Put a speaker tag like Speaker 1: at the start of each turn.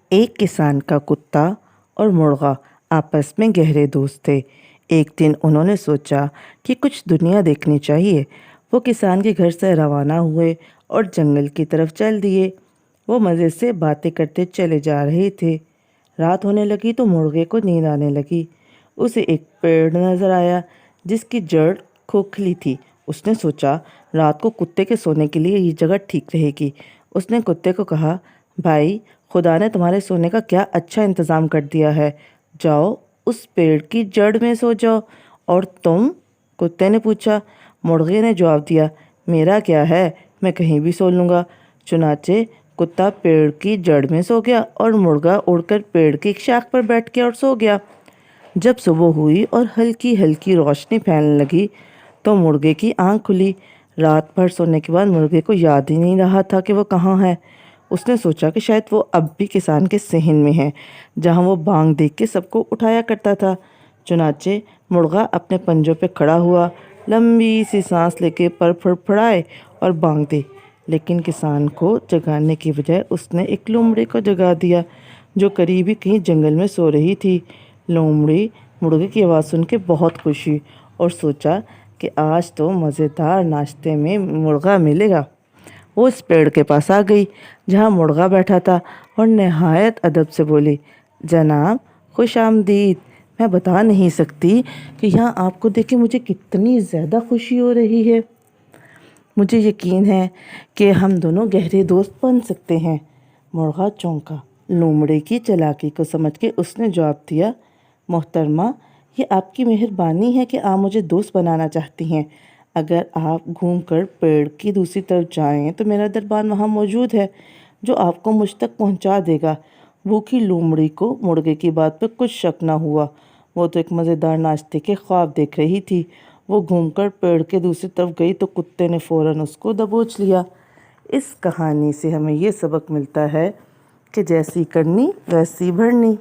Speaker 1: ایک کسان کا کتا اور مرغا آپس میں گہرے دوست تھے۔ ایک دن انہوں نے سوچا کہ کچھ دنیا دیکھنی چاہیے۔ وہ کسان کے گھر سے روانہ ہوئے اور جنگل کی طرف چل دیے۔ وہ مزے سے باتیں کرتے چلے جا رہے تھے۔ رات ہونے لگی تو مرغے کو نیند آنے لگی۔ اسے ایک پیڑ نظر آیا جس کی جڑ کھوکھلی تھی۔ اس نے سوچا رات کو کتے کے سونے کے لیے یہ جگہ ٹھیک رہے گی۔ اس نے کتے کو کہا، بھائی، خدا نے تمہارے سونے کا کیا اچھا انتظام کر دیا ہے، جاؤ اس پیڑ کی جڑ میں سو جاؤ۔ اور تم؟ کتے نے پوچھا۔ مرغے نے جواب دیا، میرا کیا ہے، میں کہیں بھی سو لوں گا۔ چنانچہ کتا پیڑ کی جڑ میں سو گیا اور مرغا اڑ کر پیڑ کی ایک شاخ پر بیٹھ گیا اور سو گیا۔ جب صبح ہوئی اور ہلکی ہلکی روشنی پھیلنے لگی تو مرغے کی آنکھ کھلی۔ رات بھر سونے کے بعد مرغے کو یاد ہی نہیں رہا تھا کہ وہ کہاں ہے۔ اس نے سوچا کہ شاید وہ اب بھی کسان کے صحن میں ہے جہاں وہ بانگ دیکھ کے سب کو اٹھایا کرتا تھا۔ چنانچہ مرغا اپنے پنجوں پہ کھڑا ہوا، لمبی سی سانس لے کے پر پھڑپھڑائے اور بانگ دی۔ لیکن کسان کو جگانے کی بجائے اس نے ایک لومڑی کو جگا دیا جو قریب ہی کہیں جنگل میں سو رہی تھی۔ لومڑی مرغے کی آواز سن کے بہت خوش ہوئی اور سوچا کہ آج تو مزیدار ناشتے میں مرغا ملے گا۔ وہ اس پیڑ کے پاس آ گئی جہاں مرغا بیٹھا تھا اور نہایت ادب سے بولی، جناب خوش آمدید۔ میں بتا نہیں سکتی کہ یہاں آپ کو دیکھ کے مجھے کتنی زیادہ خوشی ہو رہی ہے۔ مجھے یقین ہے کہ ہم دونوں گہرے دوست بن سکتے ہیں۔ مرغا چونکا۔ لومڑی کی چالاکی کو سمجھ کے اس نے جواب دیا، محترمہ، یہ آپ کی مہربانی ہے کہ آپ مجھے دوست بنانا چاہتی ہیں۔ اگر آپ گھوم کر پیڑ کی دوسری طرف جائیں تو میرا دربان وہاں موجود ہے جو آپ کو مجھ تک پہنچا دے گا۔ بھوکی لومڑی کو مرغے کی بات پہ کچھ شک نہ ہوا۔ وہ تو ایک مزیدار ناشتے کے خواب دیکھ رہی تھی۔ وہ گھوم کر پیڑ کے دوسری طرف گئی تو کتے نے فوراً اس کو دبوچ لیا۔ اس کہانی سے ہمیں یہ سبق ملتا ہے کہ جیسی کرنی ویسی بھرنی۔